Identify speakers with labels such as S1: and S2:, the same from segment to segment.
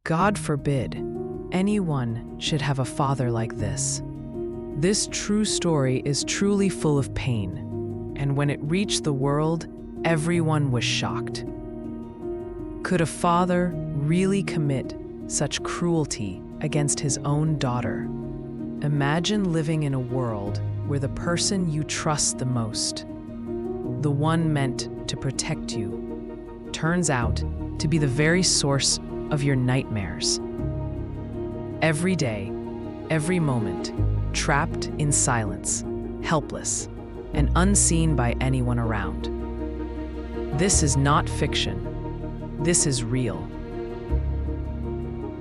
S1: God forbid anyone should have a father like this. This true story is truly full of pain, and when it reached the world, everyone was shocked. Could a father really commit such cruelty against his own daughter? Imagine living in a world where the person you trust the most, the one meant to protect you, turns out to be the very source of your nightmares. Every day, every moment, trapped in silence, helpless, and unseen by anyone around. This is not fiction. This is real.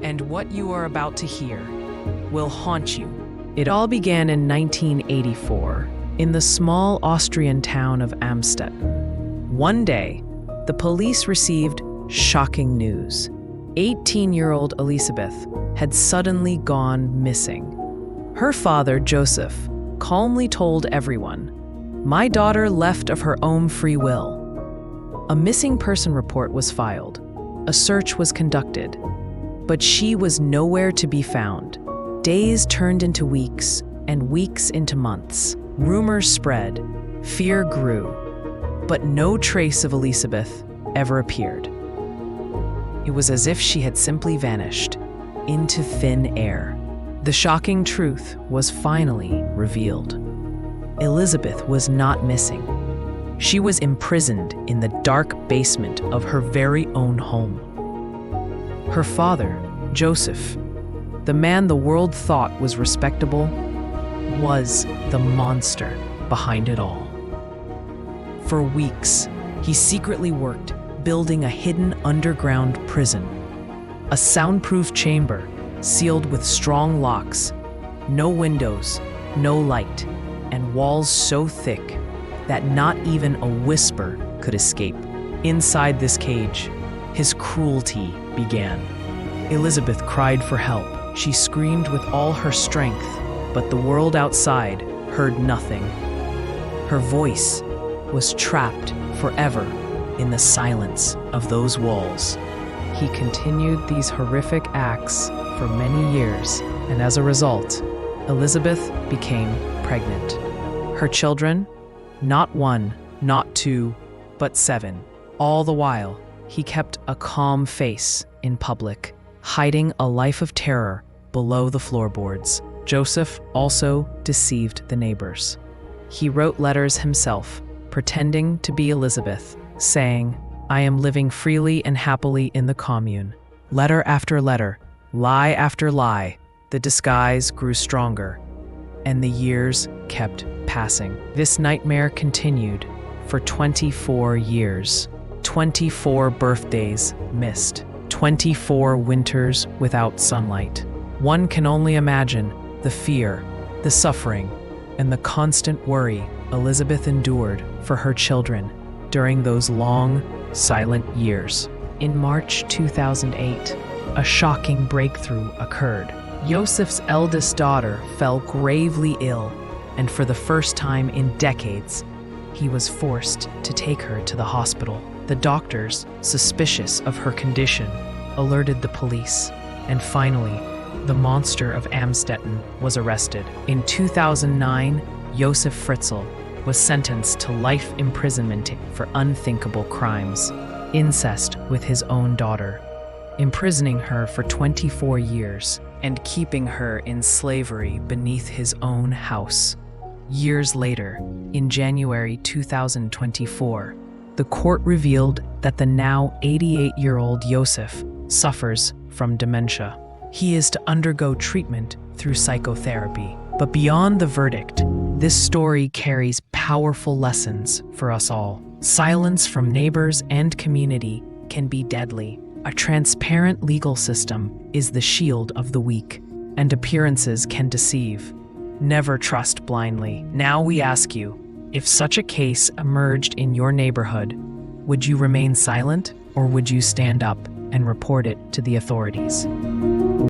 S1: And what you are about to hear will haunt you. It all began in 1984 in the small Austrian town of Amstetten. One day, the police received shocking news. 18-year-old Elisabeth had suddenly gone missing. Her father, Josef, calmly told everyone, "My daughter left of her own free will." A missing person report was filed. A search was conducted, but she was nowhere to be found. Days turned into weeks, and weeks into months. Rumors spread, fear grew, but no trace of Elisabeth ever appeared. It was as if she had simply vanished into thin air. The shocking truth was finally revealed. Elisabeth was not missing. She was imprisoned in the dark basement of her very own home. Her father, Josef, the man the world thought was respectable, was the monster behind it all. For weeks, he secretly worked, building a hidden underground prison, a soundproof chamber sealed with strong locks, no windows, no light, and walls so thick that not even a whisper could escape. Inside this cage, his cruelty began. Elisabeth cried for help. She screamed with all her strength, but the world outside heard nothing. Her voice was trapped forever in the silence of those walls. He continued these horrific acts for many years, and as a result, Elisabeth became pregnant. Her children, not one, not two, but 7. All the while, he kept a calm face in public, hiding a life of terror below the floorboards. Josef also deceived the neighbors. He wrote letters himself, pretending to be Elisabeth, saying, "I am living freely and happily in the commune." Letter after letter, lie after lie, the disguise grew stronger, and the years kept passing. This nightmare continued for 24 years. 24 birthdays missed. 24 winters without sunlight. One can only imagine the fear, the suffering, and the constant worry Elisabeth endured for her children during those long, silent years. In March 2008, a shocking breakthrough occurred. Josef's eldest daughter fell gravely ill, and for the first time in decades, he was forced to take her to the hospital. The doctors, suspicious of her condition, alerted the police, and finally, the monster of Amstetten was arrested. In 2009, Josef Fritzl was sentenced to life imprisonment for unthinkable crimes, incest with his own daughter, imprisoning her for 24 years and keeping her in slavery beneath his own house. Years later, in January 2024, the court revealed that the now 88-year-old Josef suffers from dementia. He is to undergo treatment through psychotherapy. But beyond the verdict, this story carries powerful lessons for us all. Silence from neighbors and community can be deadly. A transparent legal system is the shield of the weak, and appearances can deceive. Never trust blindly. Now we ask you, if such a case emerged in your neighborhood, would you remain silent or would you stand up and report it to the authorities?